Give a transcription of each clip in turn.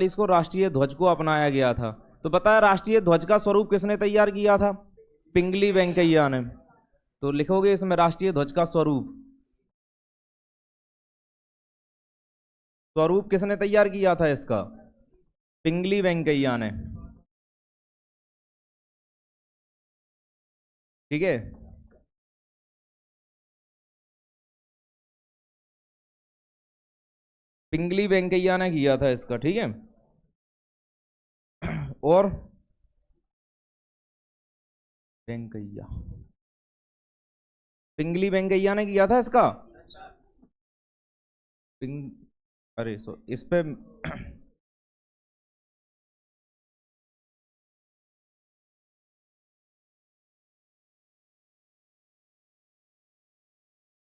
इसको राष्ट्रीय ध्वज को अपनाया गया था। तो पता है राष्ट्रीय ध्वज का स्वरूप किसने तैयार किया था? पिंगली वेंकैया ने। तो लिखोगे इसमें राष्ट्रीय ध्वज का स्वरूप, स्वरूप किसने तैयार किया था इसका? पिंगली वेंकैया ने। ठीक है, पिंगली वेंकैया ने किया था इसका। ठीक है, और वेंकैया, पिंगली वेंकैया ने किया था इसका। पिंग अरे इस पे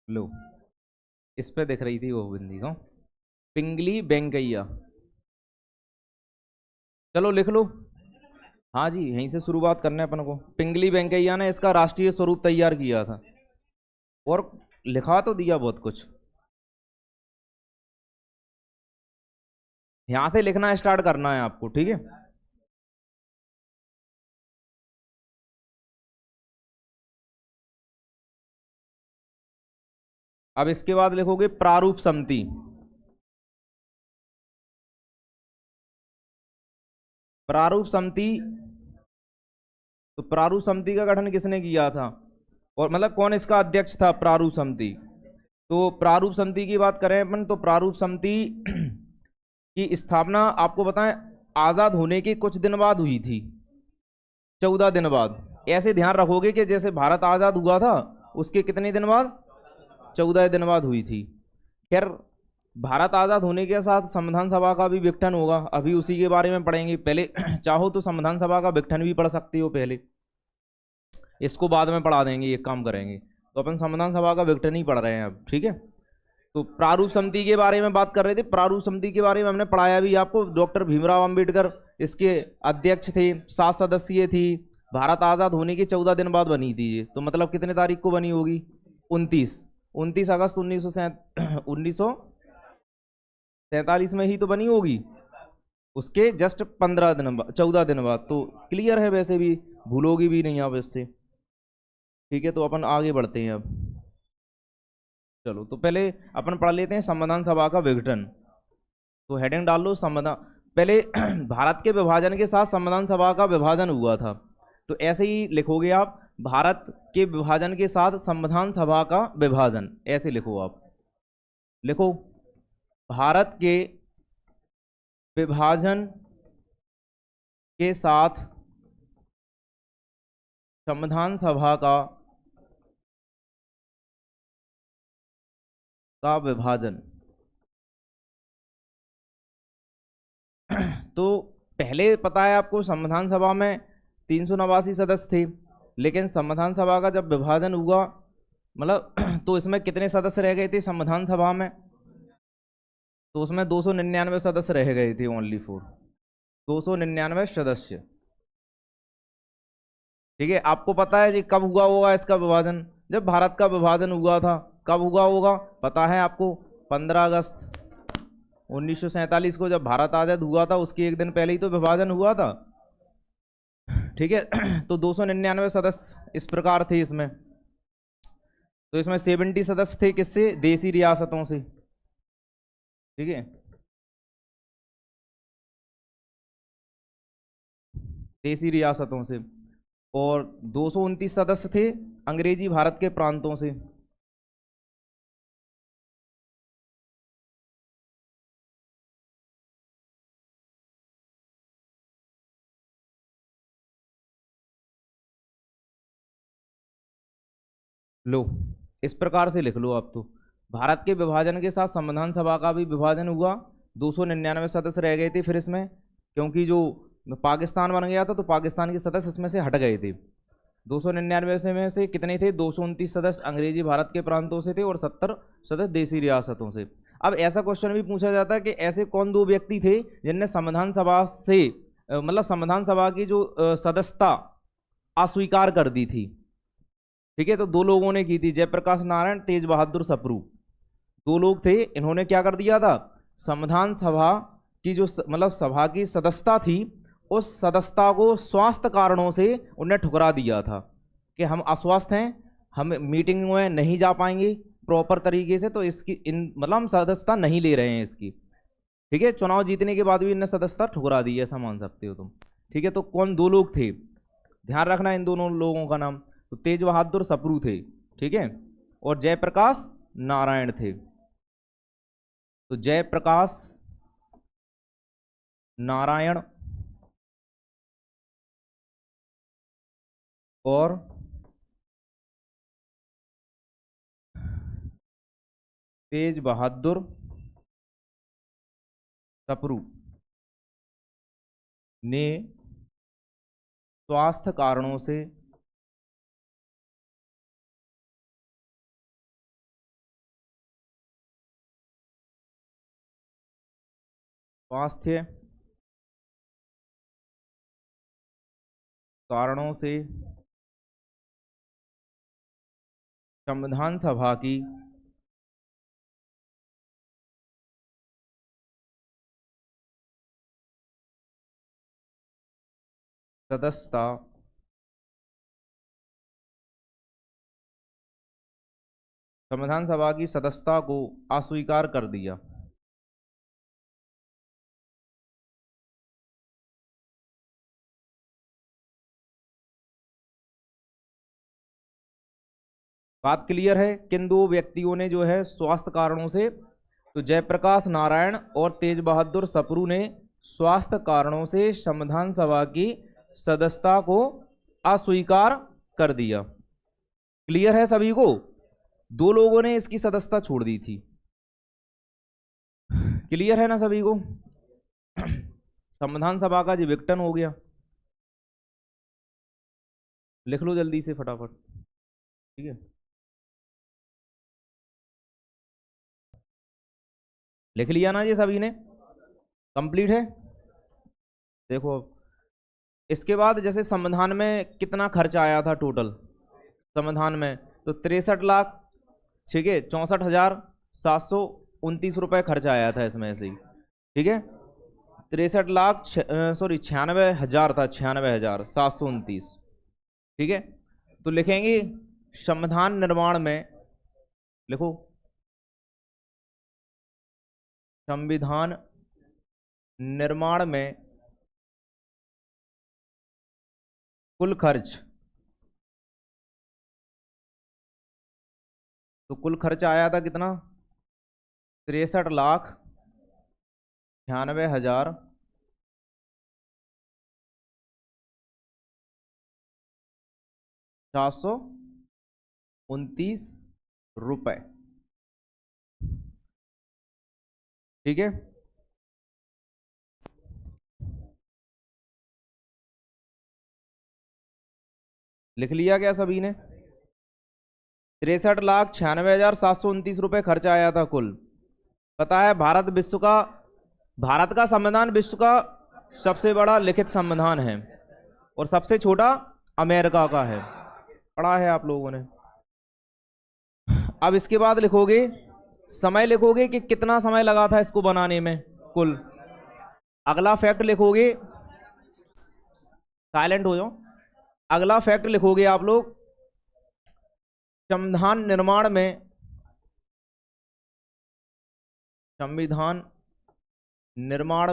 लो, इस पे दिख रही थी वो बिंदी को, पिंगली वेंकैया। चलो लिख लो। हाँ जी, यहीं से शुरुआत करने अपन को। पिंगली वेंकैया ने इसका राष्ट्रीय स्वरूप तैयार किया था, और लिखा तो दिया बहुत कुछ। यहां से लिखना स्टार्ट करना है आपको। ठीक है, अब इसके बाद लिखोगे प्रारूप समिति। प्रारूप समिति, तो प्रारूप समिति का गठन किसने किया था, और मतलब कौन इसका अध्यक्ष था प्रारूप समिति? तो प्रारूप समिति की बात करें अपन, तो प्रारूप समिति की स्थापना आपको बताएं आजाद होने के कुछ दिन बाद हुई थी, 14 दिन बाद। ऐसे ध्यान रखोगे कि जैसे भारत आजाद हुआ था उसके कितने दिन बाद? 14 दिन बाद हुई थी। खैर, भारत आजाद होने के साथ संविधान सभा का भी विघटन होगा, अभी उसी के बारे में पढ़ेंगे। पहले चाहो तो संविधान सभा का विघटन भी पढ़ सकते हो पहले, इसको बाद में पढ़ा देंगे, एक काम करेंगे। तो अपन संविधान सभा का विघटन ही पढ़ रहे हैं अब। ठीक है, तो प्रारूप समिति के बारे में बात कर रहे थे। प्रारूप समिति के बारे में हमने पढ़ाया भी आपको। डॉक्टर भीमराव अंबेडकर इसके अध्यक्ष थे, 7 सदस्यीय थी। भारत आजाद होने के 14 दिन बाद बनी थी ये, तो मतलब कितने तारीख को बनी होगी? 29 अगस्त 1947 में ही तो बनी होगी, उसके जस्ट 14 दिन बाद। तो क्लियर है, वैसे भी भूलोगी भी नहीं आप इससे। ठीक है, तो अपन आगे बढ़ते हैं अब। चलो, तो पहले अपन पढ़ लेते हैं संविधान सभा का विघटन। तो हेडिंग डाल लो संविधान। पहले भारत के विभाजन के साथ संविधान सभा का विभाजन हुआ था, तो ऐसे ही लिखोगे आप, भारत के विभाजन के साथ संविधान सभा का विभाजन, ऐसे लिखो आप। लिखो, भारत के विभाजन के साथ संविधान सभा का विभाजन। तो पहले पता है आपको संविधान सभा में 389 सदस्य थे, लेकिन संविधान सभा का जब विभाजन हुआ, मतलब तो इसमें कितने सदस्य रह गए थे संविधान सभा में? तो उसमें 299 सदस्य रह गए थे, ओनली फॉर 299 सदस्य। ठीक है, आपको पता है जी कब हुआ होगा इसका विभाजन? जब भारत का विभाजन हुआ था। कब हुआ होगा पता है आपको? 15 अगस्त 1947 को जब भारत आजाद हुआ था, उसके एक दिन पहले ही तो विभाजन हुआ था। ठीक है, तो 299 सदस्य इस प्रकार थे इसमें। तो इसमें 70 सदस्य थे किससे? देसी रियासतों से। ठीक है, देसी रियासतों से। और 229 सदस्य थे अंग्रेजी भारत के प्रांतों से। लो, इस प्रकार से लिख लो आप। तो भारत के विभाजन के साथ संविधान सभा का भी विभाजन हुआ, 299 सदस्य रह गए थे फिर इसमें, क्योंकि जो पाकिस्तान बन गया था तो पाकिस्तान के सदस्य इसमें से हट गए थे। 299 में से कितने थे? 229 सदस्य अंग्रेजी भारत के प्रांतों से थे और 70 सदस्य देसी रियासतों से। अब ऐसा क्वेश्चन भी पूछा जाता है कि ऐसे कौन दो व्यक्ति थे जिनने संविधान सभा से मतलब संविधान सभा की जो सदस्यता अस्वीकार कर दी थी? ठीक है, तो दो लोगों ने की थी, जयप्रकाश नारायण, तेज बहादुर सप्रू। दो लोग थे, इन्होंने क्या कर दिया था? संविधान सभा की जो मतलब सभा की सदस्यता थी, उस सदस्यता को स्वास्थ्य कारणों से उन्हें ठुकरा दिया था कि हम अस्वस्थ हैं, हम मीटिंग में नहीं जा पाएंगे प्रॉपर तरीके से, तो इसकी मतलब हम सदस्यता नहीं ले रहे हैं इसकी। ठीक है, चुनाव जीतने के बाद भी इन्हें सदस्यता ठुकरा दी, ऐसा मान सकते हो तुम। ठीक है, तो कौन दो लोग थे, ध्यान रखना इन दोनों लोगों का नाम, तो तेज बहादुर सप्रू थे, ठीक है, और जयप्रकाश नारायण थे। तो जयप्रकाश नारायण और तेज बहादुर सप्रू ने स्वास्थ्य कारणों से संविधान सभा की सदस्यता को अस्वीकार कर दिया। बात क्लियर है? किन दो व्यक्तियों ने जो है स्वास्थ्य कारणों से, तो जयप्रकाश नारायण और तेज बहादुर सप्रू ने स्वास्थ्य कारणों से संविधान सभा की सदस्यता को अस्वीकार कर दिया। क्लियर है सभी को? दो लोगों ने इसकी सदस्यता छोड़ दी थी। क्लियर है ना सभी को? संविधान सभा का जी विघटन हो गया। लिख लो जल्दी से फटाफट, ठीक है, लिख लिया ना ये सभी ने? कंप्लीट है? देखो इसके बाद जैसे संविधान में कितना खर्चा आया था टोटल संविधान में, तो 63 लाख, ठीक है, 64,729 रुपए खर्चा आया था इसमें से ही, ठीक है, 63 लाख 96,000 था, 96,729, ठीक है। तो लिखेंगे संविधान निर्माण में, लिखो संविधान निर्माण में कुल खर्च, तो कुल खर्च आया था कितना? 63,96,000 729 रुपए, ठीक है। लिख लिया क्या सभी ने? 63,96,729 रुपए खर्चा आया था कुल। पता है भारत का संविधान विश्व का सबसे बड़ा लिखित संविधान है और सबसे छोटा अमेरिका का है, पढ़ा है आप लोगों ने। अब इसके बाद लिखोगे समय, लिखोगे कि कितना समय लगा था इसको बनाने में कुल। अगला फैक्ट लिखोगे, साइलेंट हो जाओ। अगला फैक्ट लिखोगे आप लोग, संविधान निर्माण में संविधान निर्माण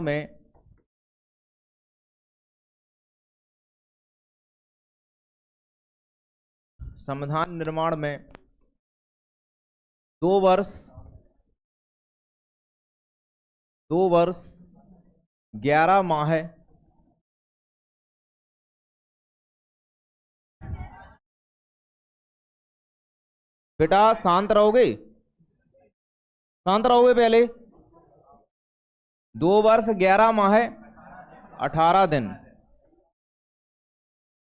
में 2 वर्ष 11 माह बेटा शांत रहोगे, शांत रहोगे पहले। 2 वर्ष 11 माह 18 दिन,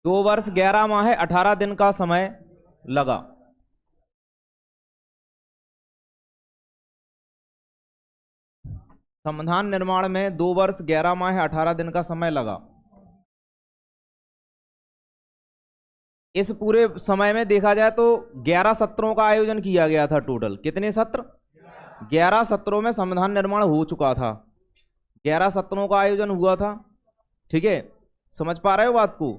2 वर्ष 11 माह 18 दिन का समय लगा। संविधान निर्माण में 2 वर्ष 11 माह 18 दिन का समय लगा। इस पूरे समय में देखा जाए तो 11 सत्रों का आयोजन किया गया था। टोटल कितने सत्र? 11 सत्रों में संविधान निर्माण हो चुका था। 11 सत्रों का आयोजन हुआ था, ठीक है, समझ पा रहे हो बात को।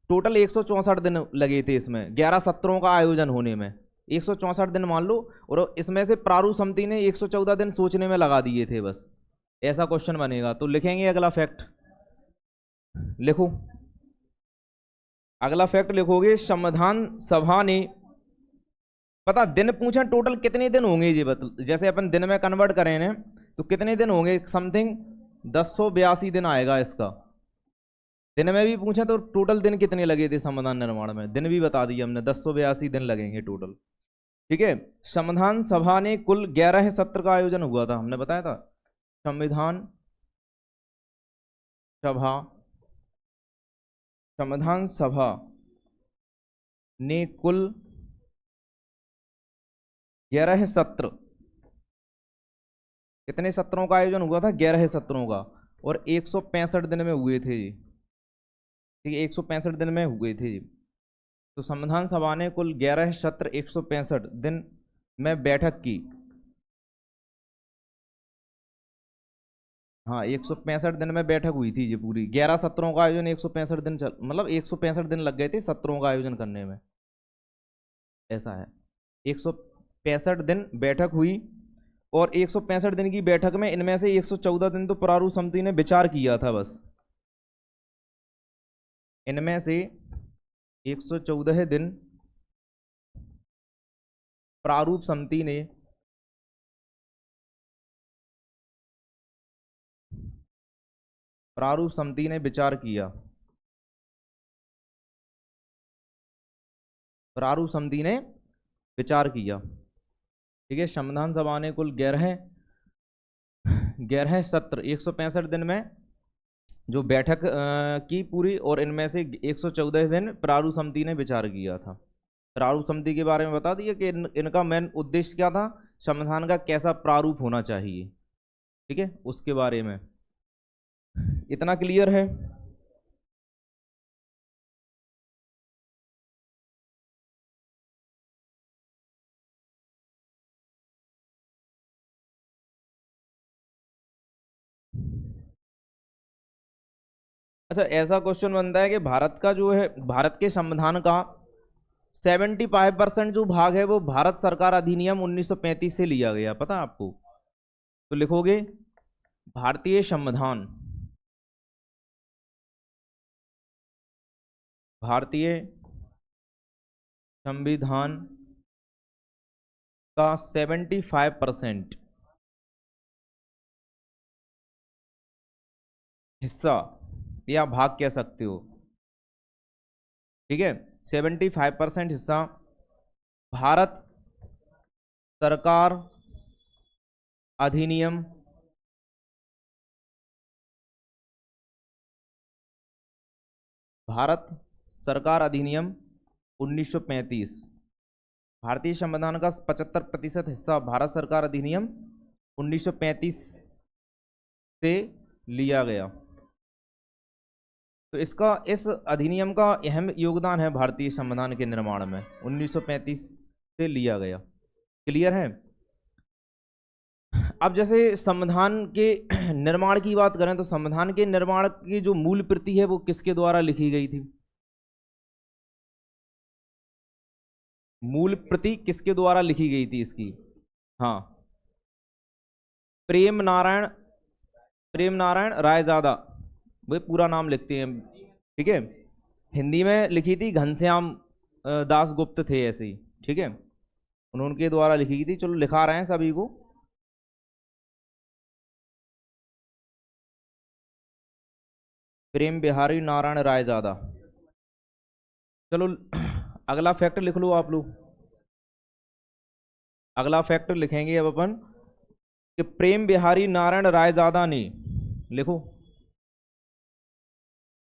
टोटल 164 दिन लगे थे इसमें 11 सत्रों का आयोजन होने में, 164 दिन मान लो, और इसमें से प्रारूप समिति ने 114 दिन सोचने में लगा दिए थे बस। ऐसा क्वेश्चन बनेगा तो लिखेंगे अगला फैक्ट, लिखो अगला फैक्ट लिखोगे। संविधान सभा ने, पता दिन पूछे टोटल कितने दिन होंगे ये जैसे अपन दिन में कन्वर्ट करें ना तो कितने दिन होंगे, समथिंग 1082 दिन आएगा इसका। दिन में भी पूछे तो टोटल दिन कितने लगे थे संविधान निर्माण में, दिन भी बता दिए हमने, 1082 दिन लगेंगे टोटल, ठीक है। संविधान सभा ने कुल 11 सत्र का आयोजन हुआ था, हमने बताया था। संविधान सभा ने कुल 11 सत्र, कितने सत्रों का आयोजन हुआ था, 11 सत्रों का, और 165 दिन में हुए थे जी, ठीक है, 165 दिन में हुए थे जी। तो संविधान सभा ने कुल 11 सत्र 165 दिन में बैठक की। हाँ, 165 दिन में बैठक हुई थी ये पूरी, 11 सत्रों का आयोजन 165 दिन मतलब 165 दिन लग गए थे सत्रों का आयोजन करने में, ऐसा है। 165 दिन बैठक हुई, और 165 दिन की बैठक में इनमें से 114 दिन तो प्रारूप समिति ने विचार किया था बस। इनमें से 114 दिन प्रारूप समिति ने विचार किया, प्रारूप समिति ने विचार किया, ठीक है। संविधान सभा ने कुल 11 सत्र 165 दिन में जो बैठक की पूरी, और इनमें से 114 दिन प्रारूप समिति ने विचार किया था। प्रारूप समिति के बारे में बता दिया कि इनका मेन उद्देश्य क्या था, संविधान का कैसा प्रारूप होना चाहिए, ठीक है, उसके बारे में। इतना क्लियर है। अच्छा, ऐसा क्वेश्चन बनता है कि भारत का जो है, भारत के संविधान का 75% जो भाग है वो भारत सरकार अधिनियम 1935 से लिया गया, पता है आपको। तो लिखोगे भारतीय संविधान, का 75% हिस्सा या भाग कह सकते हो, ठीक है, 75% हिस्सा भारत सरकार अधिनियम 1935। भारतीय संविधान का 75% हिस्सा भारत सरकार अधिनियम 1935 से लिया गया। तो इसका, इस अधिनियम का अहम योगदान है भारतीय संविधान के निर्माण में, 1935 से लिया गया। क्लियर है। अब जैसे संविधान के निर्माण की बात करें तो संविधान के निर्माण की जो मूल प्रति है वो किसके द्वारा लिखी गई थी, मूल प्रति किसके द्वारा लिखी गई थी इसकी। हाँ, प्रेम नारायण रायजादा, वे पूरा नाम लिखते हैं, ठीक है। हिंदी में लिखी थी घनश्याम दास गुप्त थे ऐसे ही, ठीक है, उनके द्वारा लिखी गई थी। चलो लिखा रहे हैं सभी को। प्रेम बिहारी नारायण रायजादा। चलो अगला फैक्ट लिख लो आप लोग। अगला फैक्ट लिखेंगे अब अपन कि प्रेम बिहारी नारायण रायजादा ने, लिखो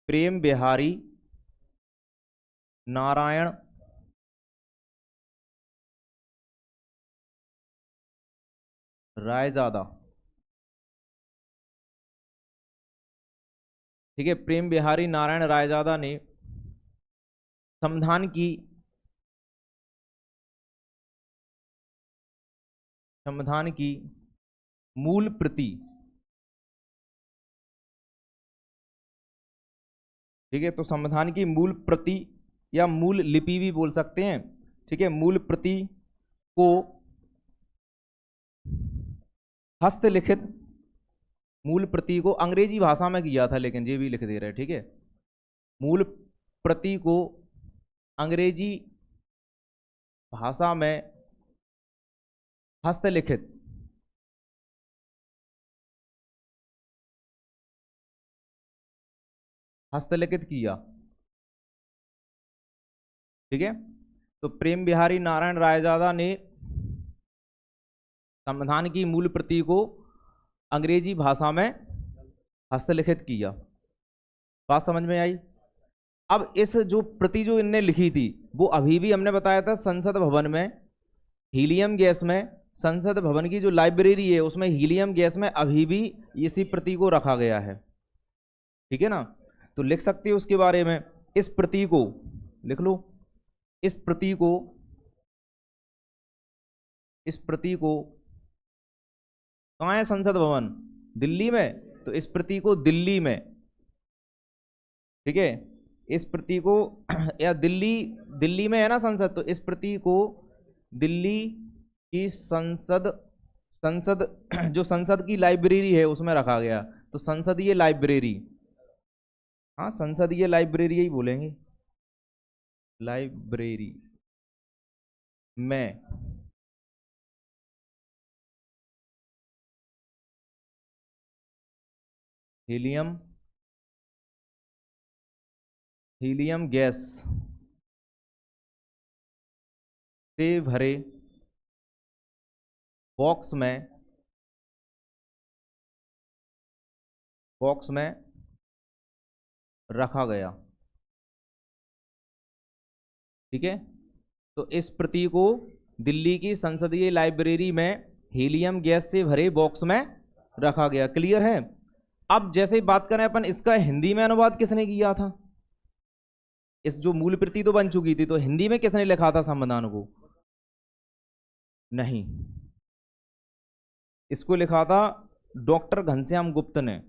प्रेम बिहारी नारायण रायजादा, ठीक है, प्रेम बिहारी नारायण रायजादा ने संविधान की मूल प्रति ठीक है, तो संविधान की मूल प्रति या मूल लिपि भी बोल सकते हैं। ठीक है, मूल प्रति को हस्तलिखित, मूल प्रति को अंग्रेजी भाषा में किया था, लेकिन ये भी लिख दे रहे हैं। ठीक है, मूल प्रति को अंग्रेजी भाषा में हस्तलिखित किया। ठीक है, तो प्रेम बिहारी नारायण रायजादा ने संविधान की मूल प्रति को अंग्रेजी भाषा में हस्तलिखित किया। बात समझ में आई? अब इस जो प्रति जो इनने लिखी थी वो अभी भी हमने बताया था संसद भवन में हीलियम गैस में, संसद भवन की जो लाइब्रेरी है उसमें हीलियम गैस में अभी भी इसी प्रति को रखा गया है। ठीक है ना, तो लिख सकते हो उसके बारे में। इस प्रति को लिख लो, इस प्रति को कहाँ है संसद भवन? दिल्ली में, तो इस प्रति को दिल्ली में, ठीक है, इस प्रति को या दिल्ली में है ना संसद, तो इस प्रति को दिल्ली की संसद जो संसद की लाइब्रेरी है उसमें रखा गया। तो संसदीय लाइब्रेरी, हाँ संसदीय लाइब्रेरी ही बोलेंगे, लाइब्रेरी में हीलियम गैस से भरे बॉक्स में रखा गया। ठीक है, तो इस प्रति को दिल्ली की संसदीय लाइब्रेरी में हीलियम गैस से भरे बॉक्स में रखा गया। क्लियर है? अब जैसे ही बात करें अपन, इसका हिंदी में अनुवाद किसने किया था? इस जो मूल प्रति तो बन चुकी थी, तो हिंदी में किसने लिखा था संविधान को? नहीं, इसको लिखा था डॉक्टर घनश्याम गुप्त ने।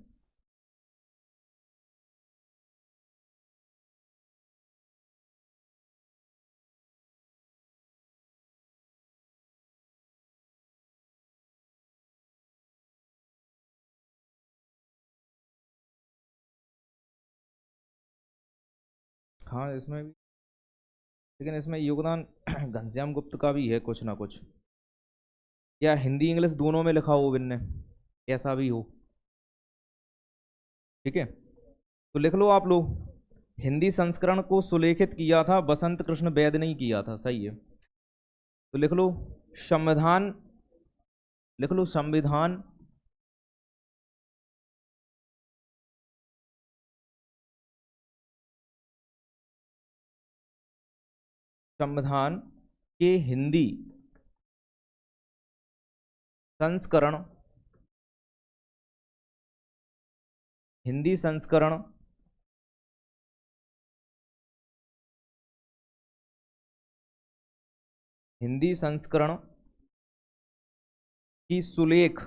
हाँ इसमें भी, लेकिन इसमें योगदान घनश्याम गुप्त का भी है कुछ ना कुछ, या हिंदी इंग्लिश दोनों में लिखा हो बिन्ने, ऐसा भी हो। ठीक है, तो लिख लो आप लोग, हिंदी संस्करण को सुलेखित किया था बसंत कृष्ण वैद ने किया था। सही है, तो लिख लो संविधान, लिख लो संविधान संविधान के हिंदी संस्करण, हिंदी संस्करण की सुलेख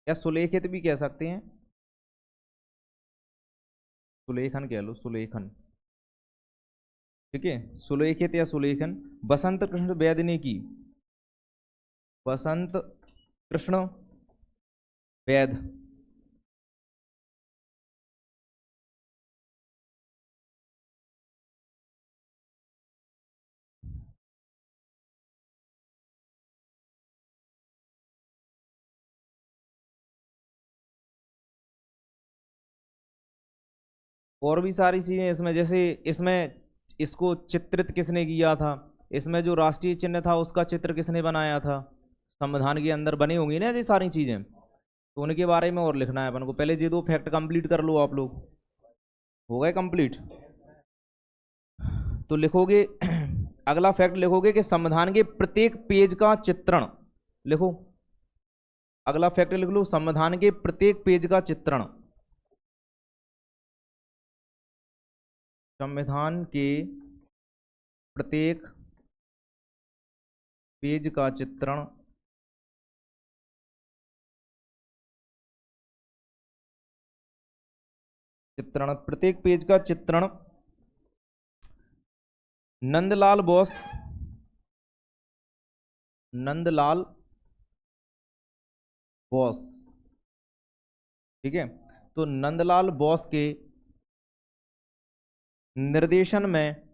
या सुलेखित भी कह सकते हैं, सुलेखन कह लो, सुलेखन। ठीक है, सुलेखित या सुलेखन बसंत कृष्ण वैद ने की, बसंत कृष्ण वैद। और भी सारी चीजें इसमें, जैसे इसमें इसको चित्रित किसने किया था, इसमें जो राष्ट्रीय चिन्ह था उसका चित्र किसने बनाया था, संविधान के अंदर बनी होंगी ना ये सारी चीजें, तो उनके बारे में और लिखना है अपन को। पहले ये दो फैक्ट कंप्लीट कर लो आप लोग, हो गए कंप्लीट? तो लिखोगे अगला फैक्ट लिखोगे कि संविधान के प्रत्येक पेज का चित्रण लिखो। अगला फैक्ट लिख लो, संविधान के प्रत्येक पेज का चित्रण, संविधान के प्रत्येक पेज का चित्रण चित्रण, प्रत्येक पेज का चित्रण नंदलाल बोस, नंदलाल बोस, ठीक है। तो नंदलाल बोस के निर्देशन में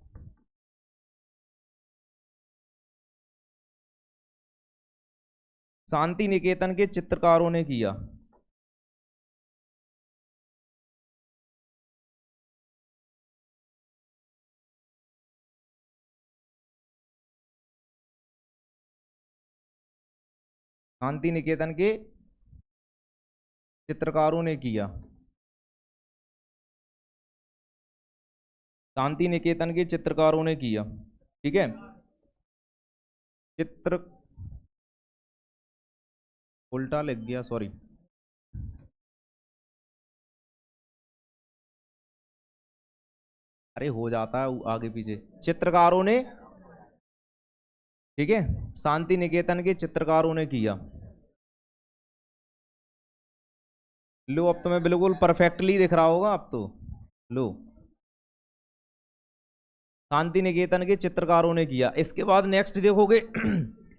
शांति निकेतन के चित्रकारों ने किया। शांति निकेतन के चित्रकारों ने किया। शांति निकेतन के चित्रकारों ने किया, ठीक है। चित्र उल्टा लिख गया, सॉरी। अरे हो जाता है आगे पीछे। चित्रकारों ने, ठीक है, शांति निकेतन के चित्रकारों ने किया। लो अब तो मैं बिल्कुल परफेक्टली दिख रहा होगा अब तो। लो, शांति निकेतन के चित्रकारों ने किया। इसके बाद नेक्स्ट देखोगे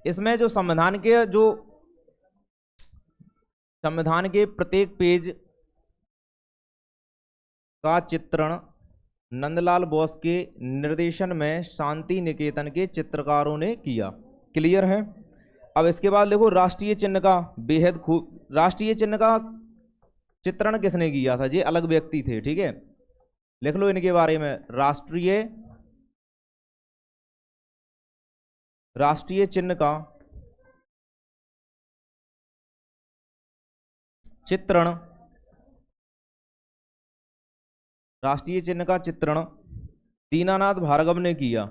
इसमें जो संविधान के प्रत्येक पेज का चित्रण नंदलाल बोस के निर्देशन में शांति निकेतन के चित्रकारों ने किया। क्लियर है। अब इसके बाद देखो राष्ट्रीय चिन्ह का बेहद खूब, राष्ट्रीय चिन्ह का चित्रण किसने किया था? ये अलग व्यक्ति थे, ठीक है, लिख लो इनके बारे में। राष्ट्रीय चिन्ह का चित्रण, राष्ट्रीय चिन्ह का चित्रण दीनानाथ भार्गव ने किया।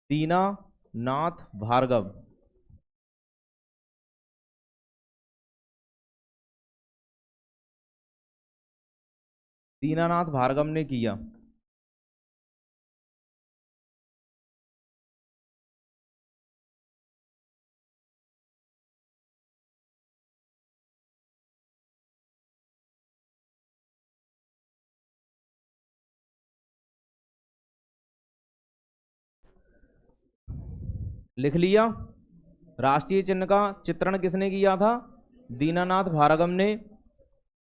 दीनानाथ भार्गव, दीनानाथ भार्गव ने किया। लिख लिया। राष्ट्रीय चिन्ह का चित्रण किसने किया था? दीनानाथ भार्गव ने।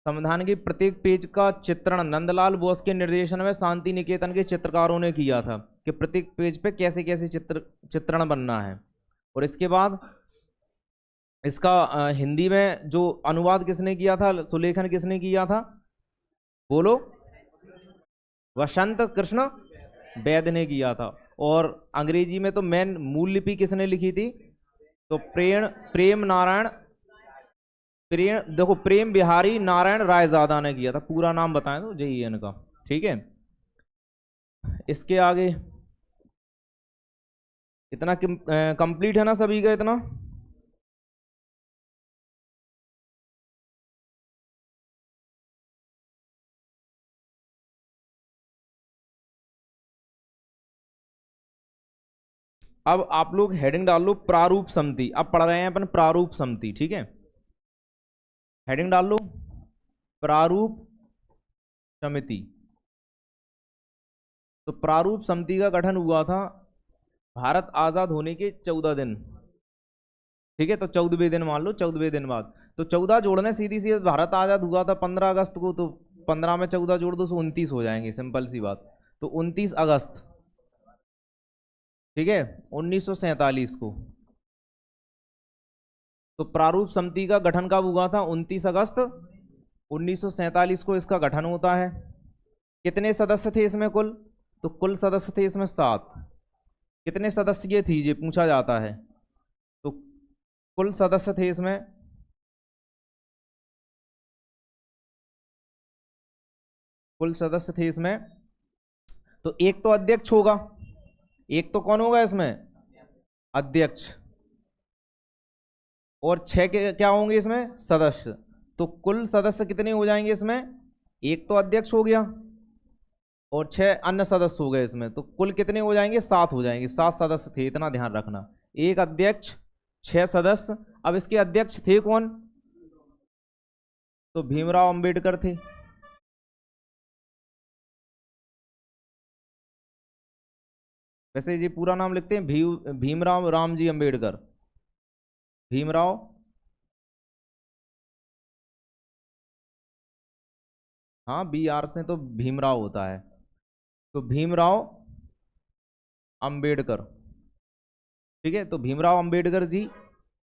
संविधान के प्रत्येक पेज का चित्रण नंदलाल बोस के निर्देशन में शांति निकेतन के चित्रकारों ने किया था कि प्रत्येक पेज पे कैसे कैसे चित्रण बनना है। और इसके बाद इसका हिंदी में जो अनुवाद किसने किया था, सुलेखन किसने किया था? बोलो। वसंत कृष्ण वैद्य ने किया था। और अंग्रेजी में तो मेन मूल लिपि किसने लिखी थी? तो प्रेम बिहारी नारायण रायजादा ने किया था। पूरा नाम बताएं तो यही है इनका, ठीक है। इसके आगे इतना कंप्लीट है ना सभी का? इतना अब आप लोग हेडिंग डाल लो प्रारूप समिति। अब पढ़ रहे हैं अपन प्रारूप समिति, ठीक है। हेडिंग डाल लो प्रारूप समिति। तो प्रारूप समिति का गठन हुआ था भारत आजाद होने के 14 दिन, ठीक है। तो 14वें दिन मान लो, 14वें दिन बाद। तो 14 जोड़ने सीधी सी, भारत आजाद हुआ था 15 अगस्त को, तो 15 में 14 जोड़ दो तो 29 हो जाएंगे, सिंपल सी बात। तो 29 अगस्त, ठीक है, 1947 को। तो प्रारूप समिति का गठन कब हुआ था? 29 अगस्त 1947 को इसका गठन होता है। कितने सदस्य थे इसमें कुल? तो कुल सदस्य थे इसमें 7। कितने सदस्य थी ये पूछा जाता है। तो कुल सदस्य थे इसमें, कुल सदस्य थे इसमें। तो एक तो अध्यक्ष होगा, एक तो कौन होगा इसमें? अध्यक्ष। और 6 के क्या होंगे इसमें? सदस्य। तो कुल सदस्य कितने हो जाएंगे इसमें? एक तो अध्यक्ष हो गया और 6 अन्य सदस्य हो गए इसमें। तो कुल कितने हो जाएंगे? 7 हो जाएंगे। 7 सदस्य थे, इतना ध्यान रखना। एक अध्यक्ष, 6 सदस्य। अब इसके अध्यक्ष थे कौन? तो भीमराव अंबेडकर थे। वैसे ये पूरा नाम लिखते हैं भीमराव रामजी अंबेडकर। भीमराव, हाँ बी आर से तो भीमराव होता है, तो भीमराव अंबेडकर। ठीक है, तो भीमराव अंबेडकर जी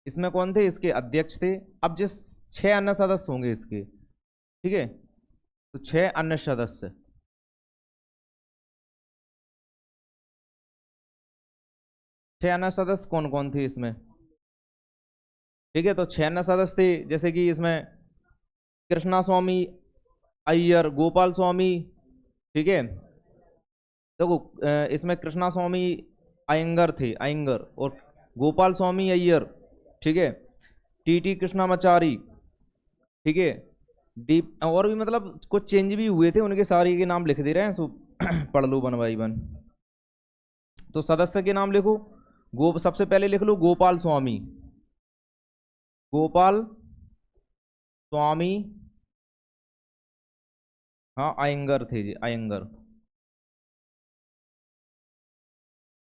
इसमें कौन थे, इसके अध्यक्ष थे। अब जिस 6 अन्य सदस्य होंगे इसके, ठीक है, तो 6 अन्य सदस्य, 6 अन्य सदस्य कौन कौन थे इसमें। ठीक है, तो 6 अन्य सदस्य थे, जैसे कि इसमें कृष्णा स्वामी अय्यर, गोपाल स्वामी। ठीक है, देखो इसमें कृष्णा स्वामी अयंगर थे, अयंगर, और गोपाल स्वामी अय्यर। ठीक है, टीटी कृष्णामाचारी। ठीक है, डीप और भी मतलब कुछ चेंज भी हुए थे, उनके सारे के नाम लिख दे रहे हैं, सो पढ़ लो वन बाई वन। तो सदस्य के नाम लिखो, सबसे पहले लिख लो गोपाल स्वामी। गोपाल स्वामी, हाँ अयंगर थे जी, अयंगर।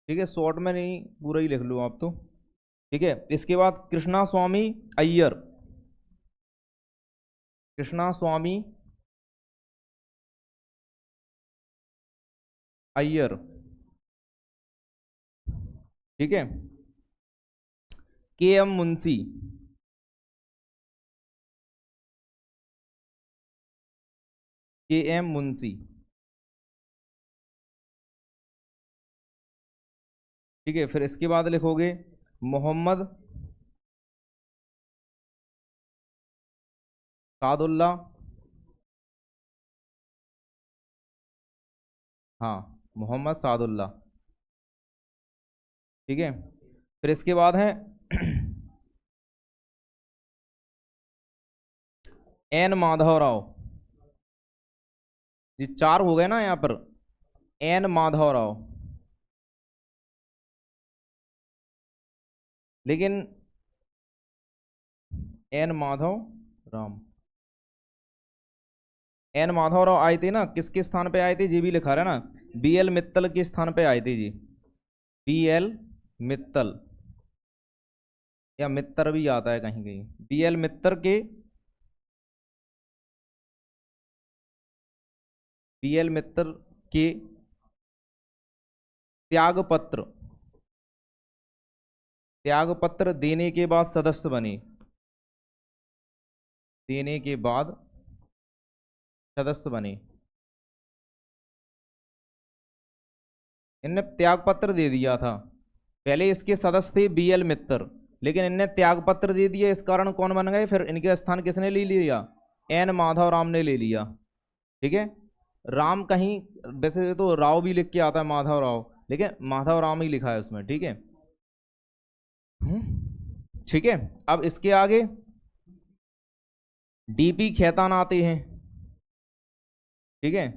ठीक है, शॉर्ट में नहीं, पूरा ही लिख लो आप तो। ठीक है, इसके बाद कृष्णा स्वामी अय्यर, कृष्णा स्वामी अय्यर। ठीक है, के एम मुंशी, के एम मुंशी। ठीक है, फिर इसके बाद लिखोगे मोहम्मद सादुल्ला, हाँ मोहम्मद सादुल्ला। ठीक है, फिर इसके बाद है एन माधवराव। ये 4 हो गए ना यहाँ पर, एन माधवराव। लेकिन एन माधव राम, एन माधवराव आए थे ना, किसके स्थान पे आए थे, जी भी लिखा रहा है ना, बी एल मित्तल के स्थान पे आए थे जी, बी एल मित्तल, या मित्तर भी आता है कहीं कहीं, बी एल मित्तर के, बी एल मित्तर के त्यागपत्र, त्यागपत्र देने के बाद सदस्य बने, देने के बाद सदस्य बने। इनने त्यागपत्र दे दिया था, पहले इसके सदस्य थे बी एल मित्तर, लेकिन इनने त्यागपत्र दे दिया, इस कारण कौन बन गए, फिर इनके स्थान किसने ले लिया, एन माधव राम ने ले लिया। ठीक है, राम कहीं वैसे तो राव भी लिख के आता है, माधव राव, लेकिन माधव राम ही लिखा है उसमें। ठीक है, ठीक है, अब इसके आगे डीपी खेतान आते हैं। ठीक है,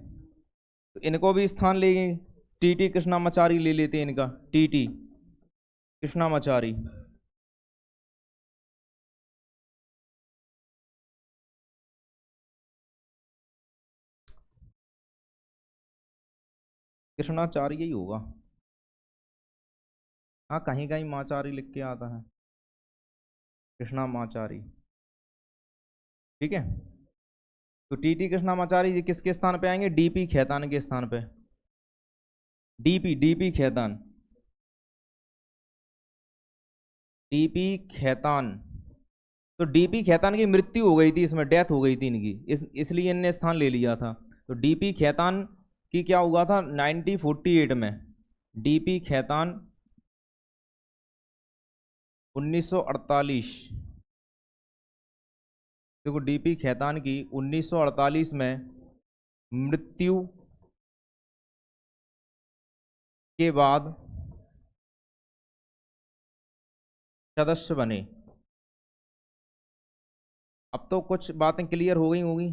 तो इनको भी स्थान लेंगे, टीटी कृष्णामाचारी ले लेते हैं इनका, टीटी कृष्णामाचारी। कृष्णाचार्य ही होगा, हाँ कहीं कहीं माचारी लिख के आता है, कृष्णामाचारी। ठीक है, तो टीटी कृष्णामाचारी जी किसके स्थान पे आएंगे, डीपी खेतान के स्थान पे, DP DP Khaitan, DP Khaitan. तो डीपी खेतान की मृत्यु हो गई थी, इसमें डेथ हो गई थी इनकी, इसलिए इनने स्थान ले लिया था। तो डीपी खेतान की क्या हुआ था 1948 में, डीपी खेतान 1948, देखो डीपी खेतान की 1948 में मृत्यु के बाद सदस्य बने। अब तो कुछ बातें क्लियर हो गई होगी,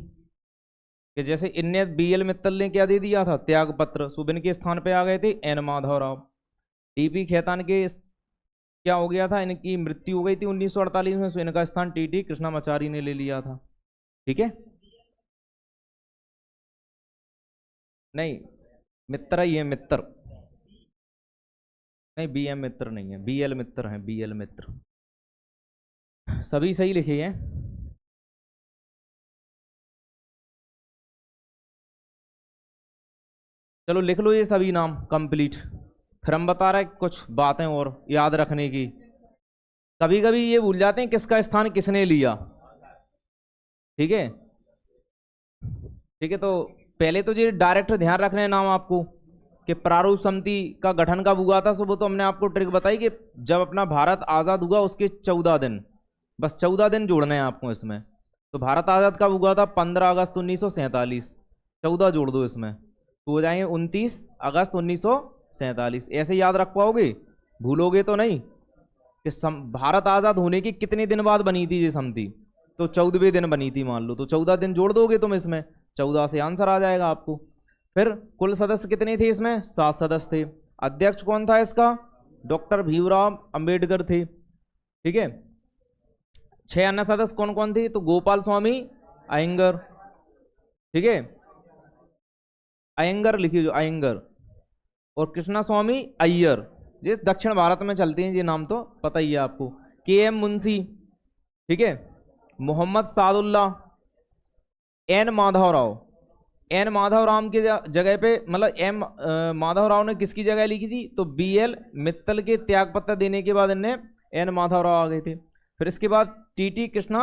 कि जैसे इनने बी एल मित्तल ने क्या दे दिया था, त्याग पत्र, सुबिन के स्थान पे आ गए थे एन माधवराव। डीपी खेतान के क्या हो गया था, इनकी मृत्यु हो गई थी 1948 में, सो इनका स्थान टीटी कृष्णामाचारी ने ले लिया था। ठीक है, नहीं मित्र ही है, मित्र, नहीं, बी एम मित्र नहीं है, बी एल मित्र हैं, बी एल मित्र। सभी सही लिखे हैं। चलो लिख लो ये सभी नाम कंप्लीट। फिर हम बता रहे हैं कुछ बातें और याद रखने की। कभी कभी ये भूल जाते हैं किसका स्थान किसने लिया। ठीक है, ठीक है। तो पहले तो ये डायरेक्ट ध्यान रखने हैं नाम आपको कि प्रारूप समिति का गठन कब हुआ था। सो वो तो हमने आपको ट्रिक बताई कि जब अपना भारत आज़ाद हुआ उसके 14 दिन, बस 14 दिन जोड़ने हैं आपको इसमें। तो भारत आज़ाद कब हुआ था? 15 अगस्त 1947। 14 जोड़ दो इसमें तो हो जाएंगे 29 अगस्त 1947। ऐसे याद रख पाओगे, भूलोगे तो नहीं कि भारत आज़ाद होने के कितने दिन बाद बनी थी ये समिति। तो 14वें दिन बनी थी मान लो, तो 14 दिन जोड़ दोगे तुम इसमें, 14 से आंसर आ जाएगा आपको। फिर कुल सदस्य कितने थे इसमें? 7 सदस्य थे। अध्यक्ष कौन था इसका? डॉक्टर भीमराव अंबेडकर थे। ठीक है। 6 अन्य सदस्य कौन कौन थे? तो गोपाल स्वामी अयंगर। ठीक है, अयंगर लिखिए जो, अयंगर। और कृष्णा स्वामी अय्यर। ये दक्षिण भारत में चलते हैं ये नाम, तो पता ही है आपको। के एम मुंशी। ठीक है, मोहम्मद सादुल्ला, एन माधवराव। एन माधवराव की जगह पे, मतलब एम माधवराव ने किसकी जगह लिखी थी? तो बी एल मित्तल के त्यागपत्र देने के बाद इन्हें एन माधवराव आ गए थे। फिर इसके बाद टीटी कृष्णा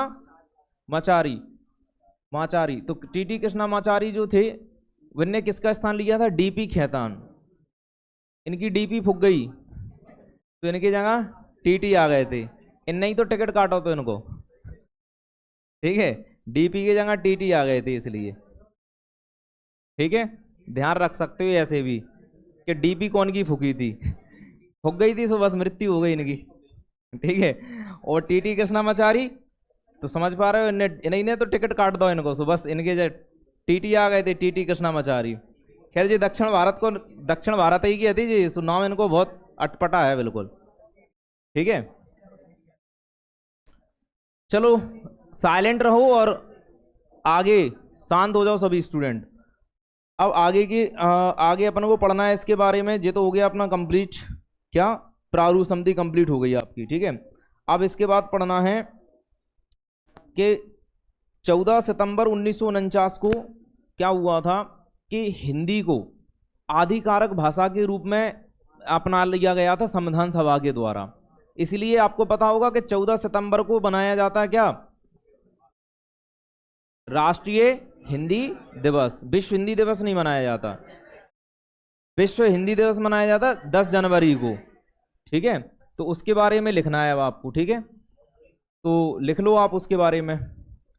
माचारी। तो टीटी कृष्णा माचारी जो थे, इनने किसका स्थान लिया था? डीपी खेतान। इनकी डीपी फूक गई तो इनकी जगह टीटी आ गए थे। इन नहीं तो टिकट काटो तो इनको। ठीक है, डीपी की जगह टीटी आ गए थे इसलिए। ठीक है, ध्यान रख सकते हो ऐसे भी कि डीपी कौन की फूकी थी, फूक गई थी, सो बस मृत्यु हो गई इनकी। ठीक है, और टीटी कृष्णामाचारी तो समझ पा रहे हो, इन्हें तो टिकट काट दो इनको, सो बस इनके जो टीटी आ गए थे, टीटी कृष्णामाचारी। खैर जी दक्षिण भारत ही की थी जी, सो नाम इनको बहुत अटपटा है बिल्कुल। ठीक है, चलो साइलेंट रहो और आगे शांत हो जाओ सभी स्टूडेंट। अब आगे अपन को पढ़ना है इसके बारे में। ये तो हो गया अपना कंप्लीट, क्या प्रारूप समिति कंप्लीट हो गई आपकी। ठीक है, अब इसके बाद पढ़ना है कि 14 सितंबर 1949 को क्या हुआ था कि हिंदी को आधिकारिक भाषा के रूप में अपना लिया गया था संविधान सभा के द्वारा। इसलिए आपको पता होगा कि 14 सितंबर को बनाया जाता है क्या? राष्ट्रीय हिंदी दिवस। विश्व हिंदी दिवस नहीं मनाया जाता, विश्व हिंदी दिवस मनाया जाता 10 जनवरी को। ठीक है, तो उसके बारे में लिखना है अब आपको। ठीक है, तो लिख लो आप उसके बारे में।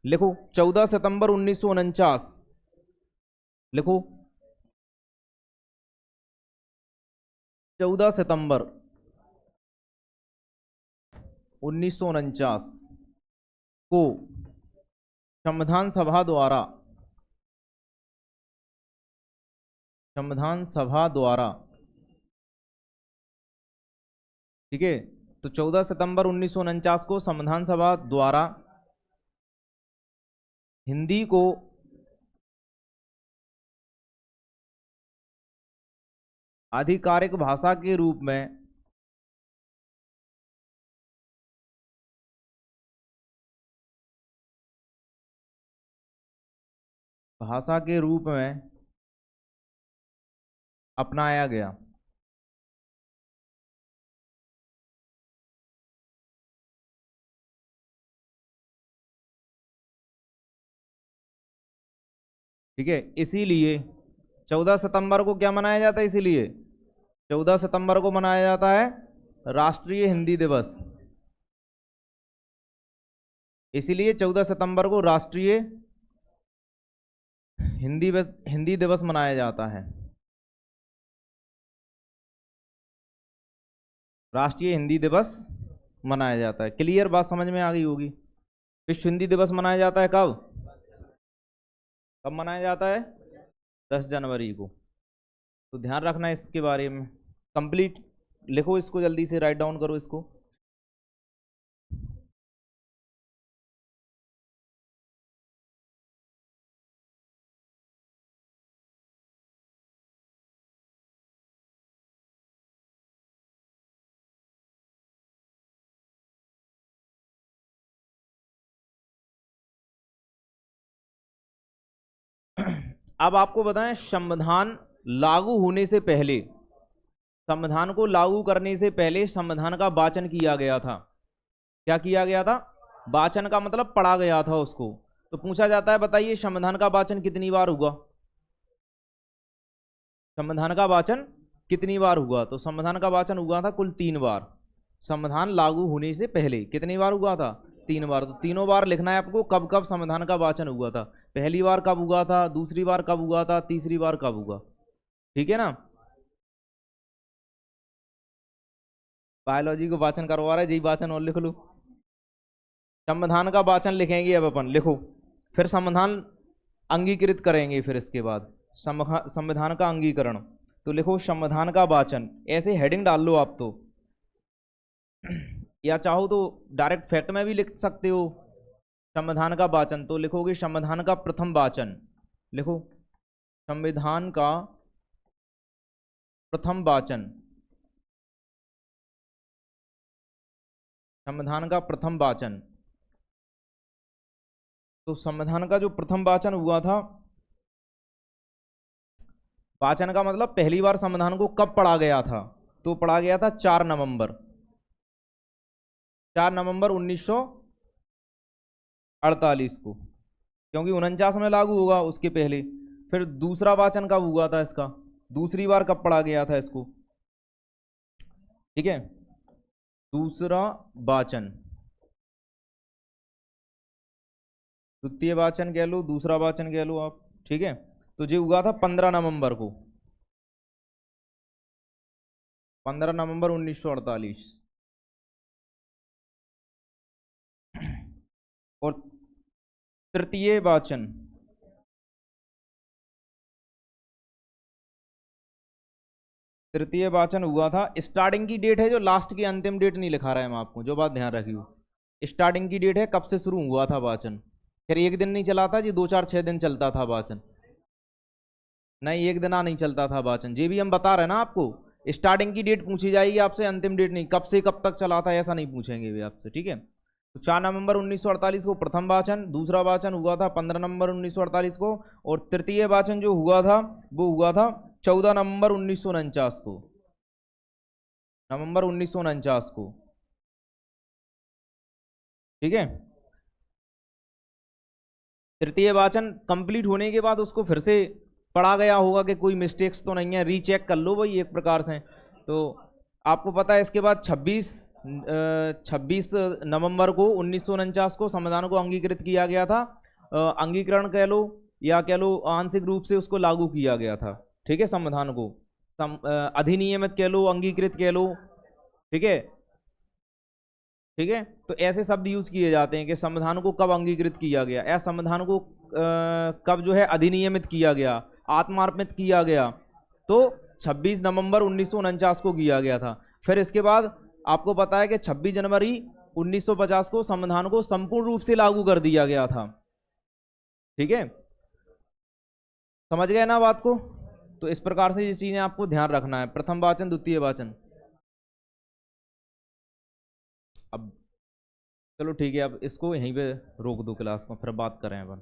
लिखो 14 सितंबर 1949। लिखो 14 सितंबर 1949 को संविधान सभा द्वारा। ठीक है, तो 14 सितंबर 1949 को संविधान सभा द्वारा हिंदी को आधिकारिक भाषा के रूप में अपनाया गया। ठीक है, इसीलिए 14 सितंबर को क्या मनाया जाता है? इसीलिए 14 सितंबर को मनाया जाता है राष्ट्रीय हिंदी दिवस। इसीलिए 14 सितंबर को राष्ट्रीय हिंदी दिवस मनाया जाता है। राष्ट्रीय हिंदी दिवस मनाया जाता है। क्लियर बात समझ में आ गई होगी। विश्व हिंदी दिवस मनाया जाता है कब? कब मनाया जाता है? 10 जनवरी को। तो ध्यान रखना इसके बारे में। कंप्लीट लिखो इसको, जल्दी से राइट डाउन करो इसको। अब आपको बताएं, संविधान लागू होने से पहले, संविधान को लागू करने से पहले संविधान का वाचन किया गया था। क्या किया गया था? वाचन का मतलब पढ़ा गया था उसको। तो पूछा जाता है, बताइए संविधान का वाचन कितनी बार हुआ? संविधान का वाचन कितनी बार हुआ? तो संविधान का वाचन हुआ था कुल 3 बार। संविधान लागू होने से पहले कितनी बार हुआ था? 3 बार। तो तीनों बार लिखना है आपको, कब कब संविधान का वाचन हुआ था। पहली बार कब हुआ था, दूसरी बार कब हुआ था, तीसरी बार कब हुआ। ठीक है ना? बायोलॉजी को वाचन करवा रहा है, जी वाचन और लिख लो। संविधान का वाचन लिखेंगे अब अपन, लिखो। फिर संविधान अंगीकृत करेंगे, फिर इसके बाद संविधान का अंगीकरण। तो लिखो संविधान का वाचन, ऐसे हेडिंग डाल लो आप तो, या चाहो तो डायरेक्ट फैक्ट में भी लिख सकते हो। संविधान का वाचन तो लिखोगे संविधान का प्रथम वाचन, लिखो संविधान का प्रथम वाचन, संविधान का प्रथम वाचन। तो संविधान का जो प्रथम वाचन हुआ था, वाचन का मतलब पहली बार संविधान को कब पढ़ा गया था? तो पढ़ा गया था 4 नवंबर 1948 को, क्योंकि 49 में लागू होगा, उसके पहले। फिर दूसरा वाचन कब हुआ था इसका? दूसरी बार कब पढ़ा गया था इसको? ठीक है, दूसरा वाचन, द्वितीय वाचन कह लो, दूसरा वाचन कह लो आप। ठीक है, तो ये हुआ था 15 नवंबर को, 15 नवंबर 1948। और तृतीय वाचन, तृतीय वाचन हुआ था, स्टार्टिंग की डेट है जो, लास्ट की अंतिम डेट नहीं लिखा रहा है मैं आपको, जो बात ध्यान रखियो। स्टार्टिंग की डेट है कब से शुरू हुआ था वाचन। फिर एक दिन नहीं चला था जी, 2 4 6 दिन चलता था वाचन। नहीं, एक दिन नहीं चलता था वाचन, ये भी हम बता रहे हैं ना आपको। स्टार्टिंग की डेट पूछी जाएगी आपसे, अंतिम डेट नहीं, कब से कब तक चला था ऐसा नहीं पूछेंगे वे आपसे। ठीक है, तो 4 नवंबर 1948 को प्रथम वाचन, दूसरा वाचन हुआ था 15 नवंबर 1948 को, और तृतीय वाचन जो हुआ था वो हुआ था 14 नवंबर 1949 को, नवंबर 1949 को। ठीक है, तृतीय वाचन कंप्लीट होने के बाद उसको फिर से पढ़ा गया होगा कि कोई मिस्टेक्स तो नहीं है, रीचेक कर लो भाई एक प्रकार से। तो आपको पता है इसके बाद 26 नवंबर को 1949 को संविधान को अंगीकृत किया गया था। अंगीकरण कह लो या कह लो आंशिक रूप से उसको लागू किया गया था। ठीक है, संविधान को अधिनियमित कह लो, अंगीकृत कह लो। ठीक है, ठीक है, तो ऐसे शब्द यूज किए जाते हैं कि संविधान को कब अंगीकृत किया गया, या संविधान को कब जो है अधिनियमित किया गया, आत्मार्पित किया गया। तो 26 नवंबर 1949 को किया गया था। फिर इसके बाद आपको पता है कि 26 जनवरी 1950 को संविधान को संपूर्ण रूप से लागू कर दिया गया था। ठीक है, समझ गए ना बात को? तो इस प्रकार से ये चीजें आपको ध्यान रखना है, प्रथम वाचन, द्वितीय वाचन। अब चलो ठीक है, अब इसको यहीं पे रोक दो क्लास को, फिर बात करें अपन।